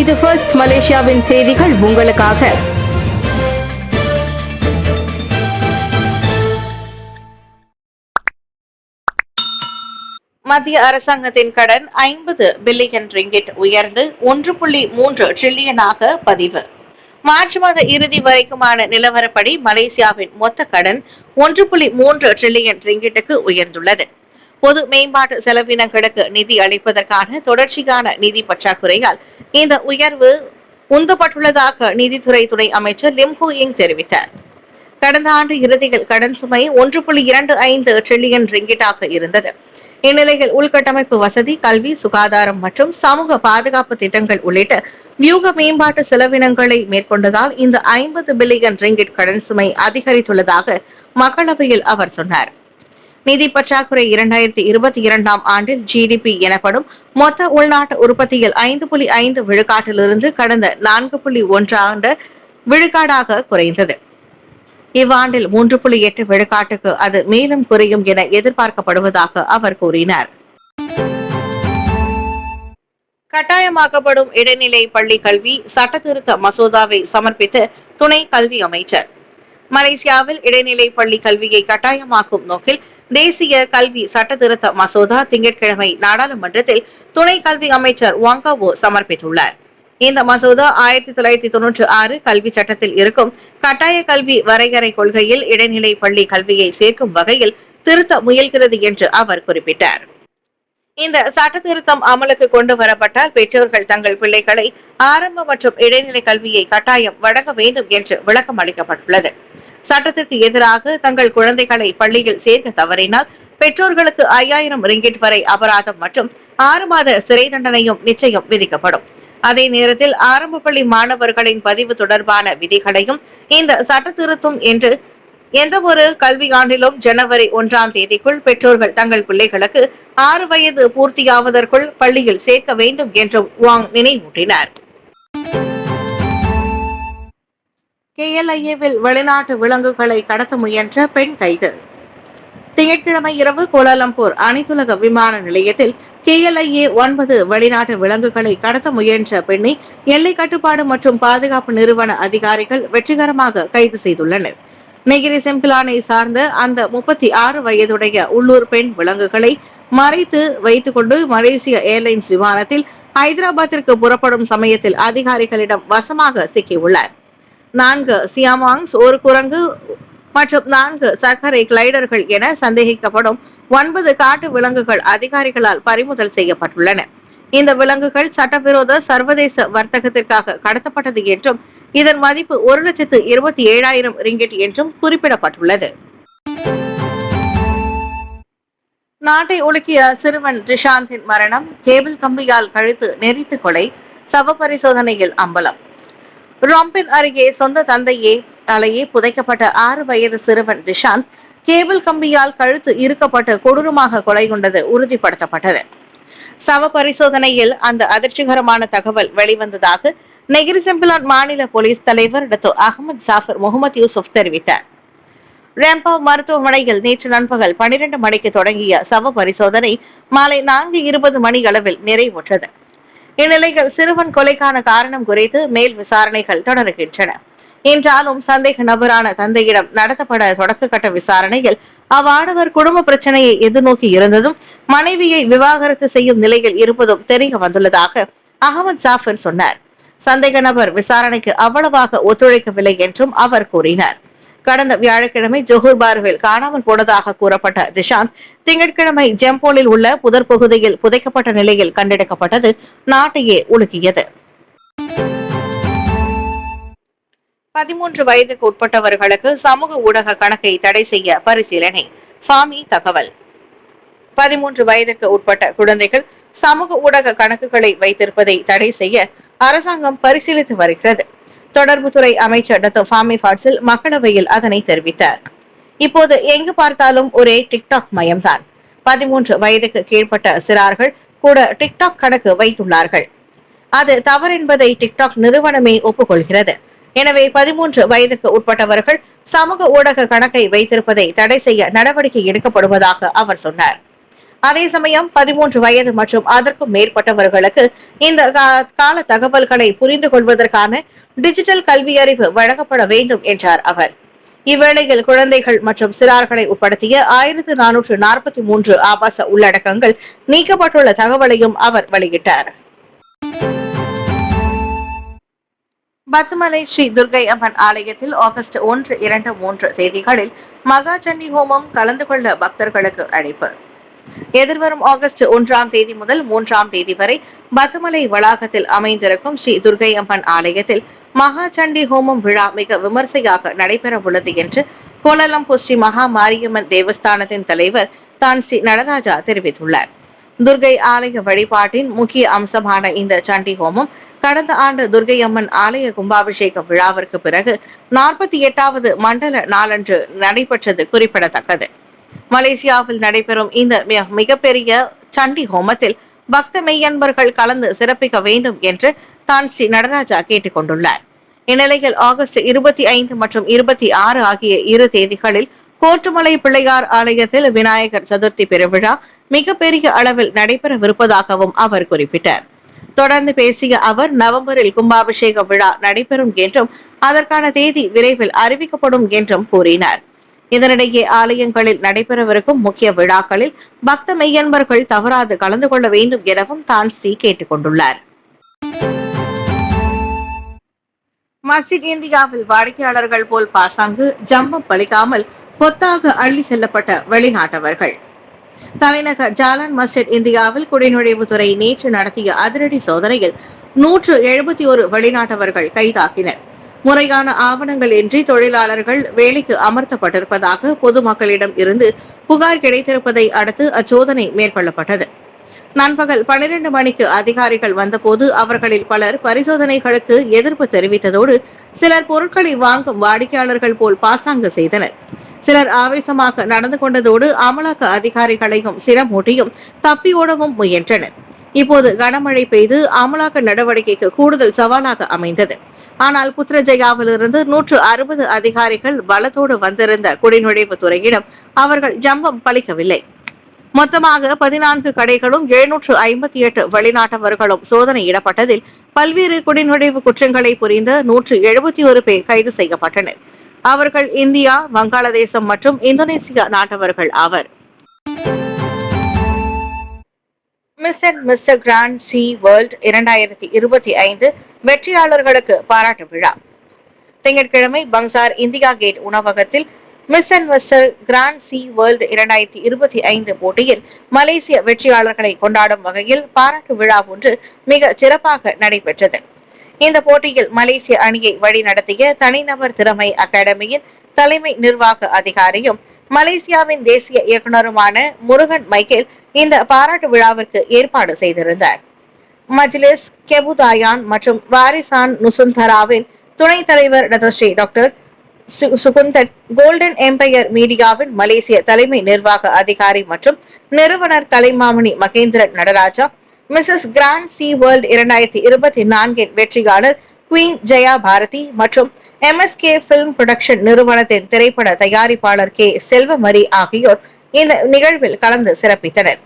இது ஃபர்ஸ்ட் மலேசியாவின் செய்திகள் உங்களுக்காக. மத்திய அரசாங்கத்தின் கடன் 50 பில்லியன் ரிங்கிட் உயர்ந்து 1.3 டிரில்லியனாக பதிவு. மார்ச் மாத இறுதி வரைக்குமான நிலவரப்படி மலேசியாவின் மொத்த கடன் 1.3 டிரில்லியன் ரிங்கிட்டுக்கு உயர்ந்துள்ளது. பொது மேம்பாட்டு செலவினங்களுக்கு நிதி அளிப்பதற்கான தொடர்ச்சியான நிதி பற்றாக்குறையால் இந்த உயர்வு உந்தப்பட்டுள்ளதாக நிதித்துறை துணை அமைச்சர் லிம் ஹூ இங் தெரிவித்தார். கடந்த ஆண்டு இறுதியில் கடன் சுமை 1.25 டிரில்லியன் ரிங்கிட்டாக இருந்தது. இந்நிலையில் உள்கட்டமைப்பு வசதி, கல்வி, சுகாதாரம் மற்றும் சமூக பாதுகாப்பு திட்டங்கள் உள்ளிட்ட வியூக மேம்பாட்டு செலவினங்களை மேற்கொண்டதால் இந்த 50 பில்லியன் ரிங்கிட் கடன் சுமை அதிகரித்துள்ளதாக மக்களவையில் அவர் சொன்னார். நிதி பற்றாக்குறை 2022ஆம் ஆண்டில் ஜிடிபி எனப்படும் மொத்த உள்நாட்டு உற்பத்தியில் 5.5 விழுக்காட்டிலிருந்து கடந்த 4.1 விழுக்காடாக குறைந்தது. இவ்வாண்டில் 3.8 விழுக்காட்டுக்கு அது மேலும் குறையும் என எதிர்பார்க்கப்படுவதாக அவர் கூறினார். கட்டாயமாக்கப்படும் இடைநிலை பள்ளி கல்வி சட்டத்திருத்த மசோதாவை சமர்ப்பித்த துணை கல்வி அமைச்சர். மலேசியாவில் இடைநிலை பள்ளி கல்வியை கட்டாயமாக்கும் நோக்கில் தேசிய கல்வி சட்டத்திருத்த மசோதா திங்கட்கிழமை நாடாளுமன்றத்தில் துணை கல்வி அமைச்சர் வாங்காவோ சமர்ப்பித்துள்ளார். இந்த மசோதா 1996 கல்வி சட்டத்தில் இருக்கும் கட்டாய கல்வி வரையறை கொள்கையில் இடைநிலை பள்ளி கல்வியை சேர்க்கும் வகையில் திருத்த முயல்கிறது என்று அவர் குறிப்பிட்டார். இந்த சட்ட திருத்தம் அமலுக்கு கொண்டு வரப்பட்டால் பெற்றோர்கள் தங்கள் பிள்ளைகளை ஆரம்ப மற்றும் இடைநிலை கல்வியை கட்டாயம் வழங்க வேண்டும் என்று விளக்கம் அளிக்கப்பட்டுள்ளது. சட்டத்திற்கு எதிராக தங்கள் குழந்தைகளை பள்ளியில் சேர்க்க தவறினால் பெற்றோர்களுக்கு 5000 ரிங்கிட் வரை அபராதம் மற்றும் 6 மாத சிறை தண்டனையும் நிச்சயம் விதிக்கப்படும். அதே நேரத்தில் ஆரம்ப பள்ளி மாணவர்களின் பதிவு தொடர்பான விதிகளையும் இந்த சட்ட திருத்தம் என்று எந்த ஒரு கல்வியாண்டிலும் ஜனவரி 1ஆம் தேதிக்குள் பெற்றோர்கள் தங்கள் பிள்ளைகளுக்கு 6 வயது பூர்த்தியாவதற்குள் பள்ளியில் சேர்க்க வேண்டும் என்றும் வாங் நினைவூட்டினார். KLIA-வில் வெளிநாட்டு விலங்குகளை கடத்த முயன்ற பெண் கைது. திங்கட்கிழமை இரவு கோலாலம்பூர் அனைத்துலக விமான நிலையத்தில் KLIA 9 வெளிநாட்டு விலங்குகளை கடத்த முயன்ற பெண்ணை எல்லை கட்டுப்பாடு மற்றும் பாதுகாப்பு நிறுவன அதிகாரிகள் வெற்றிகரமாக கைது செய்துள்ளனர். நெகிரி செம்பிலானை சார்ந்த அந்த 36 வயதுடைய உள்ளூர் பெண் விலங்குகளை மறைத்து வைத்துக் கொண்டு மலேசிய ஏர்லைன்ஸ் விமானத்தில் ஹைதராபாத்திற்கு புறப்படும் சமயத்தில் அதிகாரிகளிடம் வசமாக சிக்கியுள்ளார். 4 சியாமாங்ஸ், ஒரு குரங்கு மற்றும் 4 சர்க்கரை கிளைடர்கள் என சந்தேகிக்கப்படும் 9 காட்டு விலங்குகள் அதிகாரிகளால் பறிமுதல் செய்யப்பட்டுள்ளன. இந்த விலங்குகள் சட்டவிரோத சர்வதேச வர்த்தகத்திற்காக கடத்தப்பட்டது என்றும் இதன் மதிப்பு 1,27,000 ரிங்கிட் என்றும் குறிப்பிடப்பட்டுள்ளது. நாட்டை உலுக்கிய சிறுவன் ஜிஷாந்தின் மரணம், கேபிள் கம்பியால் கழுத்து நெரித்து கொலை, சவ பரிசோதனையில் அம்பலம். ராம்பின் அருகே சொந்த தந்தையே தலையே புதைக்கப்பட்ட 6 வயது சிறுவன் ஜிஷாந்த் கேபிள் கம்பியால் கழுத்து இறுக்கப்பட்டு கொடூரமாக கொலை கொண்டது உறுதிப்படுத்தப்பட்டது. சவ பரிசோதனையில் அந்த அதிர்ச்சிகரமான தகவல் வெளிவந்ததாக நெகிரி செம்பிலான் மாநில போலீஸ் தலைவர் டாக்டர் அகமது ஜாஃபர் முகமது யூசுப் தெரிவித்தார். ரேம்பா மருத்துவமனையில் நேற்று நண்பகல் 12 மணிக்கு தொடங்கிய சவ பரிசோதனை மாலை 4:20 மணி அளவில் நிறைவுற்றது. இந்நிலையில் சிறுவன் கொலைக்கான காரணம் குறித்து மேல் விசாரணைகள் தொடருகின்றன. என்றாலும் சந்தேக நபரான தந்தையிடம் நடத்தப்பட தொடக்க கட்ட விசாரணையில் அவ்வாடவர் குடும்ப பிரச்சனையை எதிர்நோக்கி இருந்ததும் மனைவியை விவாகரத்து செய்யும் நிலையில் இருப்பதும் தெரிய வந்துள்ளதாக அகமது ஜாஃபர் சொன்னார். சந்தேக நபர் விசாரணைக்கு அவ்வளவாக ஒத்துழைக்கவில்லை என்றும் அவர் கூறினார். கடந்த வியாழக்கிழமை ஜொஹூர் பார்வில் காணாமல் போனதாக கூறப்பட்ட ஜிஷாந்த் திங்கட்கிழமை ஜெம்போலில் உள்ள புதர் பகுதியில் புதைக்கப்பட்ட நிலையில் கண்டெடுக்கப்பட்டது நாட்டையே உலுக்கியது. 13 வயதுக்கு உட்பட்டவர்களுக்கு சமூக ஊடக கணக்கை தடை செய்ய பரிசீலனை. ஃபாமி தகவல். 13 வயதுக்கு உட்பட்ட குழந்தைகள் சமூக ஊடக கணக்குகளை வைத்திருப்பதை தடை செய்ய அரசாங்கம் பரிசீலித்து வருகிறது. தொடர்புத்துறை அமைச்சர் டாக்டர் ஃபாமி ஃபாட்சில் மக்களவையில் அதனை தெரிவித்தார். இப்போது எங்கு பார்த்தாலும் ஒரே டிக்டாக் மயம்தான். 13 வயதுக்கு கீழ்ப்பட்ட சிறார்கள் கூட டிக்டாக் கணக்கு வைத்துள்ளார்கள். அது தவறென்பதை டிக்டாக் நிறுவனமே ஒப்புக்கொள்கிறது. எனவே 13 வயதுக்கு உட்பட்டவர்கள் சமூக ஊடக கணக்கை வைத்திருப்பதை தடை செய்ய நடவடிக்கை எடுக்கப்படுவதாக அவர் சொன்னார். அதே சமயம் 13 வயது மற்றும் அதற்கும் மேற்பட்டவர்களுக்கு இந்த கால தகவல்களை புரிந்து கொள்வதற்கான டிஜிட்டல் கல்வி அறிவு வழங்கப்பட வேண்டும் என்றார் அவர். இவ்வேளையில் குழந்தைகள் மற்றும் சிறார்களை உட்படுத்திய 1443 ஆபாச உள்ளடக்கங்கள் நீக்கப்பட்டுள்ள தகவலையும் அவர் வெளியிட்டார். பத்துமலை ஸ்ரீ துர்கை அம்மன் ஆலயத்தில் ஆகஸ்ட் 1, 2, 3 தேதிகளில் மகா சண்டி ஹோமம் கலந்து கொள்ள பக்தர்களுக்கு அழைப்பு. எதிர்வரும் ஆகஸ்ட் 1ஆம் தேதி முதல் 3ஆம் தேதி வரை பத்துமலை வளாகத்தில் அமைந்திருக்கும் ஸ்ரீ துர்கை அம்மன் ஆலயத்தில் மகா சண்டி ஹோமம் விழா மிக விமர்சையாக நடைபெற உள்ளது என்று கோலாலம்பூர் ஸ்ரீ மகா மாரியம்மன் தேவஸ்தானத்தின் தலைவர் தான் ஸ்ரீ நடராஜா தெரிவித்துள்ளார். துர்கை ஆலய வழிபாட்டின் முக்கிய அம்சமான இந்த சண்டி ஹோமம் கடந்த ஆண்டு துர்கை அம்மன் ஆலய கும்பாபிஷேக விழாவிற்கு பிறகு 48வது மண்டல நாளன்று நடைபெற்றது குறிப்பிடத்தக்கது. மலேசியாவில் நடைபெறும் இந்த மிகப்பெரிய சண்டி ஹோமத்தில் பக்த மெய்யன்பர்கள் கலந்து சிறப்பிக்க வேண்டும் என்று தான் ஸ்ரீ நடராஜா கேட்டுக் கொண்டுள்ளார். இந்நிலையில் ஆகஸ்ட் 25 மற்றும் 26 ஆகிய 2 தேதிகளில் கோட்டுமலை பிள்ளையார் ஆலயத்தில் விநாயகர் சதுர்த்தி பெருவிழா மிகப்பெரிய அளவில் நடைபெறவிருப்பதாகவும் அவர் குறிப்பிட்டார். தொடர்ந்து பேசிய அவர் நவம்பரில் கும்பாபிஷேக விழா நடைபெறும் என்றும் அதற்கான தேதி விரைவில் அறிவிக்கப்படும் என்றும் கூறினார். இதனிடையே ஆலயங்களில் நடைபெறவிருக்கும் முக்கிய விழாக்களில் பக்த மெய்யன்பர்கள் தவறாது கலந்து கொள்ள வேண்டும் எனவும் தான் ஸ்ரீ கேட்டுக் கொண்டுள்ளார். மஸ்ஜித் இந்தியாவில் வாடிக்கையாளர்கள் போல் பாசாங்கு ஜம்பம் பலிக்காமல் கொத்தாக அள்ளி செல்லப்பட்ட வெளிநாட்டவர்கள். தலைநகர் ஜாலான் மஸ்ஜித் இந்தியாவில் குடிநுழைவுத்துறை நேற்று நடத்திய அதிரடி சோதனையில் 171 வெளிநாட்டவர்கள் கைதாகினர். முறையான ஆவணங்கள் இன்றி தொழிலாளர்கள் வேலைக்கு அமர்த்தப்பட்டிருப்பதாக பொதுமக்களிடம் இருந்து புகார் கிடைத்திருப்பதை அடுத்து அச்சோதனை மேற்கொள்ளப்பட்டது. நண்பகல் 12 மணிக்கு அதிகாரிகள் வந்தபோது அவர்களில் பலர் பரிசோதனைகளுக்கு எதிர்ப்பு தெரிவித்ததோடு சிலர் பொருட்களை வாங்கும் வாடிக்கையாளர்கள் போல் பாசாங்கு செய்தனர். சிலர் ஆவேசமாக நடந்து கொண்டதோடு அமலாக்க அதிகாரிகளையும் சிரமூட்டியும் தப்பி ஓடவும் முயன்றனர். இப்போது கனமழை பெய்து அமலாக்க நடவடிக்கைக்கு கூடுதல் சவாலாக அமைந்தது. ஆனால் புத்ரஜயாவிலிருந்து 160 அதிகாரிகள் பலத்தோடு வந்திருந்த குடிநுழைவு துறையிடம் அவர்கள் ஜம்பம் பலிக்கவில்லை. மொத்தமாக 14 கடைகளும் 758 வெளிநாட்டவர்களும் சோதனையிடப்பட்டதில் பல்வேறு குடிநுழைவு குற்றங்களை புரிந்த 171 பேர் கைது செய்யப்பட்டனர். அவர்கள் இந்தியா, வங்காளதேசம் மற்றும் இந்தோனேசியா நாட்டவர்கள் ஆவர். Miss and Mister Grand C World 2025 வெற்றியாளர்களுக்கு பாராட்டு விழா. திங்கட்கிழமை பங்சார் இந்தியா கேட் உணவகத்தில் Miss and Mister Grand C World 2025 போட்டியில் மலேசிய வெற்றியாளர்களை கொண்டாடும் வகையில் பாராட்டு விழா ஒன்று மிக சிறப்பாக நடைபெற்றது. இந்த போட்டியில் மலேசிய அணியை வழிநடத்திய தனிநபர் திறமை அகாடமியின் தலைமை நிர்வாக அதிகாரியும் மலேசியாவின் தேசிய இயக்குநருமான முருகன் மைக்கேல் இந்த பாராட்டு விழாவிற்கு ஏற்பாடு செய்திருந்தார். மஜ்லிஸ் கெபுதாயான் மற்றும் வாரிசான் நுசுந்தராவின் துணைத் தலைவர் Dato' Sri doctor Sugunthan, golden empire மீடியாவின் மலேசிய தலைமை நிர்வாக அதிகாரி மற்றும் நிறுவனர் Kalaimamani Mahendran Natarajah, Mrs grand C world 2024 வெற்றியாளர் குவீன் ஜெயா பாரதி மற்றும் MSK பிலிம் புரொடக்ஷன் நிறுவனத்தின் திரைப்பட தயாரிப்பாளர் கே செல்வமரி ஆகியோர் இந்த நிகழ்வில் கலந்து சிறப்பித்தனர்.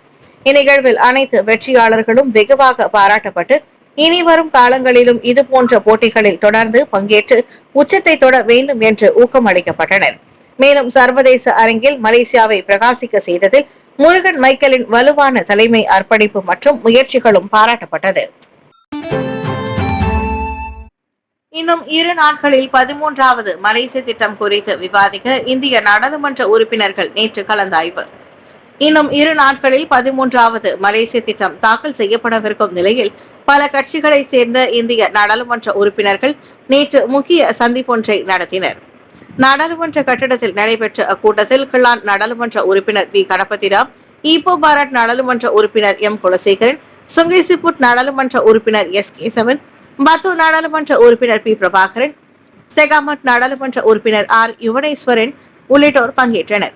இந்நிகழ்வில் அனைத்து வெற்றியாளர்களும் வெகுவாக பாராட்டப்பட்டு இனி வரும் காலங்களிலும் இதுபோன்ற போட்டிகளில் தொடர்ந்து பங்கேற்று உச்சத்தை தொட வேண்டும் என்று ஊக்கமளிக்கப்பட்டனர். மேலும் சர்வதேச அரங்கில் மலேசியாவை பிரகாசிக்க செய்ததில் முருகன் மைக்கேலின் வலுவான தலைமை அர்ப்பணிப்பு மற்றும் முயற்சிகளும் பாராட்டப்பட்டது. இன்னும் 2 நாட்களில் 13வது மலேசிய திட்டம் குறித்து விவாதிக்க இந்திய நாடாளுமன்ற உறுப்பினர்கள் நேற்று கலந்தாய்வு. இன்னும் 2 நாட்களில் 13வது மலேசிய திட்டம் தாக்கல் செய்யப்படவிருக்கும் நிலையில் பல கட்சிகளை சேர்ந்த இந்திய நாடாளுமன்ற உறுப்பினர்கள் நேற்று முக்கிய சந்திப்பொன்றை நடத்தினர். நாடாளுமன்ற கட்டிடத்தில் நடைபெற்ற அக்கூட்டத்தில் கிளான் நாடாளுமன்ற உறுப்பினர் வி கணபதிராம், ஈப்போ பாரத் நாடாளுமன்ற உறுப்பினர் எம் குலசேகரன், சுங்கைசிப்புட் நாடாளுமன்ற உறுப்பினர் எஸ் கேசவன், பத்து நாடாளுமன்ற உறுப்பினர் பி பிரபாகரன், செகாமட் நாடாளுமன்ற உறுப்பினர் ஆர் யுவனேஸ்வரன் உள்ளிட்டோர் பங்கேற்றனர்.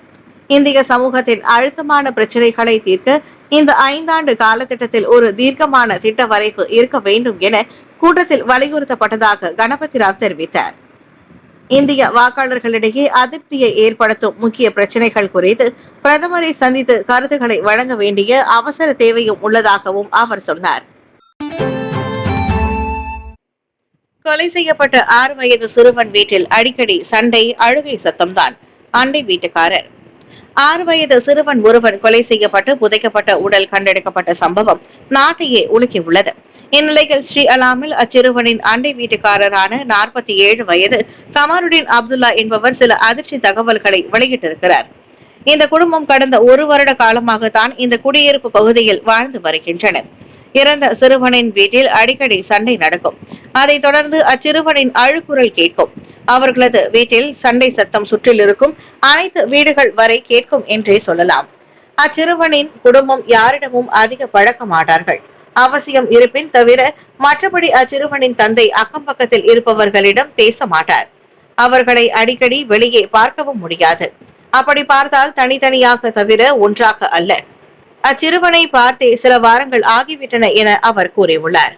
இந்திய சமூகத்தின் அழுத்தமான பிரச்சனைகளை தீர்க்க இந்த 5 ஆண்டு காலத்திட்டத்தில் ஒரு தீர்க்கமான திட்ட வரைவு இருக்க வேண்டும் என கூட்டத்தில் வலியுறுத்தப்பட்டதாக கணபதிராவ் தெரிவித்தார். இந்திய வாக்காளர்களிடையே அதிருப்தியை ஏற்படுத்தும் முக்கிய பிரச்சினைகள் குறித்து பிரதமரை சந்தித்து கருத்துக்களை வழங்க வேண்டிய அவசர தேவையும் உள்ளதாகவும் அவர் சொன்னார். கொலை செய்யப்பட்ட 6 வயது சிறுவன் வீட்டில் அடிக்கடி சண்டை, அழுகை சத்தம்தான். அண்டை வீட்டுக்காரர். 6 வயது சிறுவன் ஒருவன் கொலை செய்யப்பட்டு புதைக்கப்பட்ட உடல் கண்டெடுக்கப்பட்ட சம்பவம் நாட்டையே உலுக்கியுள்ளது. இந்நிலையில் ஸ்ரீ அலாமில் அச்சிறுவனின் அண்டை வீட்டுக்காரரான 47 வயது கமாருடீன் அப்துல்லா என்பவர் சில அதிர்ச்சி தகவல்களை வெளியிட்டிருக்கிறார். இந்த குடும்பம் கடந்த 1 வருட காலமாகத்தான் இந்த குடியிருப்பு பகுதியில் வாழ்ந்து வருகின்றனர். இறந்த சிறுவனின் வீட்டில் அடிக்கடி சண்டை நடக்கும். அதைத் தொடர்ந்து அச்சிறுவனின் அழுகுரல் கேட்கும். அவர்களது வீட்டில் சண்டை சத்தம் சுற்றில் இருக்கும் அனைத்து வீடுகள் வரை கேட்கும் என்றே சொல்லலாம். அச்சிறுவனின் குடும்பம் யாரிடமும் அதிக பழக்க மாட்டார்கள். அவசியம் இருப்பின் தவிர மற்றபடி அச்சிறுவனின் தந்தை அக்கம் பக்கத்தில் இருப்பவர்களிடம் பேச மாட்டார். அவர்களை அடிக்கடி வெளியே பார்க்கவும் முடியாது. அப்படி பார்த்தால் தனித்தனியாக தவிர ஒன்றாக அல்ல. அச்சிறுவனை பார்த்தே சில வாரங்கள் ஆகிவிட்டன என அவர் கூறியுள்ளார்.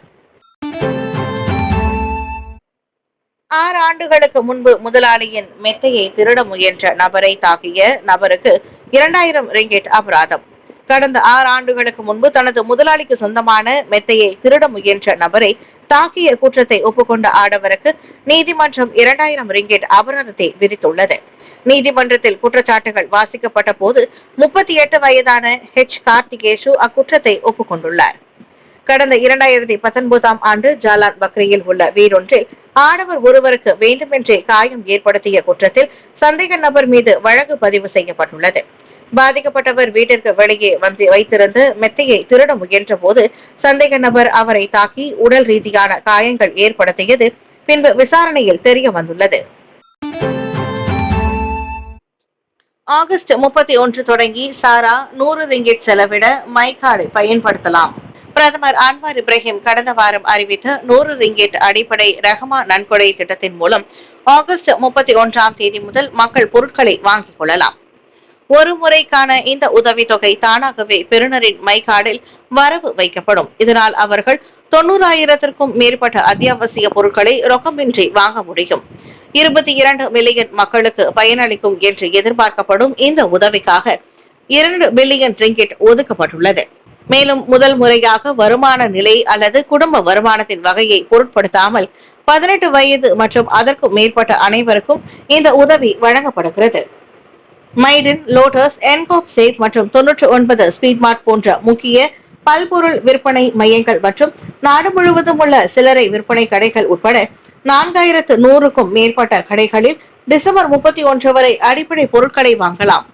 6 ஆண்டுகளுக்கு முன்பு முதலாளியின் மெத்தையை திருட முயன்ற நபரை தாக்கிய நபருக்கு 2000 ரிங்கிட் அபராதம். கடந்த 6 ஆண்டுகளுக்கு முன்பு தனது முதலாளிக்கு சொந்தமான மெத்தையை திருட முயன்ற நபரை தாக்கிய குற்றத்தை ஒப்புக்கொண்ட ஆடவருக்கு நீதிமன்றம் 2000 ரிங்கிட் அபராதத்தை விதித்துள்ளது. நீதிமன்றத்தில் குற்றச்சாட்டுகள் வாசிக்கப்பட்ட போது 38 வயதான கார்த்திகேஷு அக்குற்றத்தை ஒப்புக்கொண்டுள்ளார். கடந்த 2019ஆம் ஆண்டு ஜாலான் பக்ரியில் உள்ள வீடொன்றில் ஆடவர் ஒருவருக்கு வேண்டுமென்றே காயம் ஏற்படுத்திய குற்றத்தில் சந்தேக நபர் மீது வழக்கு பதிவு செய்யப்பட்டுள்ளது. பாதிக்கப்பட்டவர் வீட்டிற்கு வெளியே வைத்திருந்த மெத்தையை திருட முயன்ற போது சந்தேக நபர் அவரை தாக்கி உடல் ரீதியான காயங்கள் ஏற்படுத்தியது பின்பு விசாரணையில் தெரிய வந்துள்ளது. ஆகஸ்ட் 31 தொடங்கி சாரா 100 ரிங்கிட் செலவிட மை கார்டை பயன்படுத்தலாம். பிரதமர் அன்வார் இப்ராஹிம் கடந்த வாரம் அறிவித்த 100 ரிங்கிட் அடிப்படை ரஹ்மா நன்கொடை திட்டத்தின் மூலம் ஆகஸ்ட் 31ஆம் தேதி முதல் மக்கள் பொருட்களை வாங்கிக் கொள்ளலாம். ஒரு முறைக்கான இந்த உதவித்தொகை தானாகவே பெறுநரின் மை கார்டில் வரவு வைக்கப்படும். இதனால் அவர்கள் 90,000க்கும் மேற்பட்ட அத்தியாவசிய பொருட்களை ரொக்கமின்றி வாங்க முடியும். 22 மில்லியன் மக்களுக்கு பயனளிக்கும் என்று எதிர்பார்க்கப்படும் இந்த உதவிக்காக 2 பில்லியன் ரிங்கிட் ஒதுக்கப்பட்டுள்ளது. மேலும் முதல் முறையாக வருமான நிலை அல்லது குடும்ப வருமானத்தின் வகையை பொருட்படுத்தாமல் 18 வயது மற்றும் அதற்கும் மேற்பட்ட அனைவருக்கும் இந்த உதவி வழங்கப்படுகிறது. மைடின், லோட்டஸ், என்கோப் சேஃப் மற்றும் 99 ஸ்பீட்மார்ட் போன்ற முக்கிய பல்பொருள் விற்பனை மையங்கள் மற்றும் நாடு முழுவதும் உள்ள சில்லறை விற்பனை கடைகள் உட்பட 4100க்கும் மேற்பட்ட கடைகளில் டிசம்பர் 31 வரை அடிப்படை பொருட்களை வாங்கலாம்.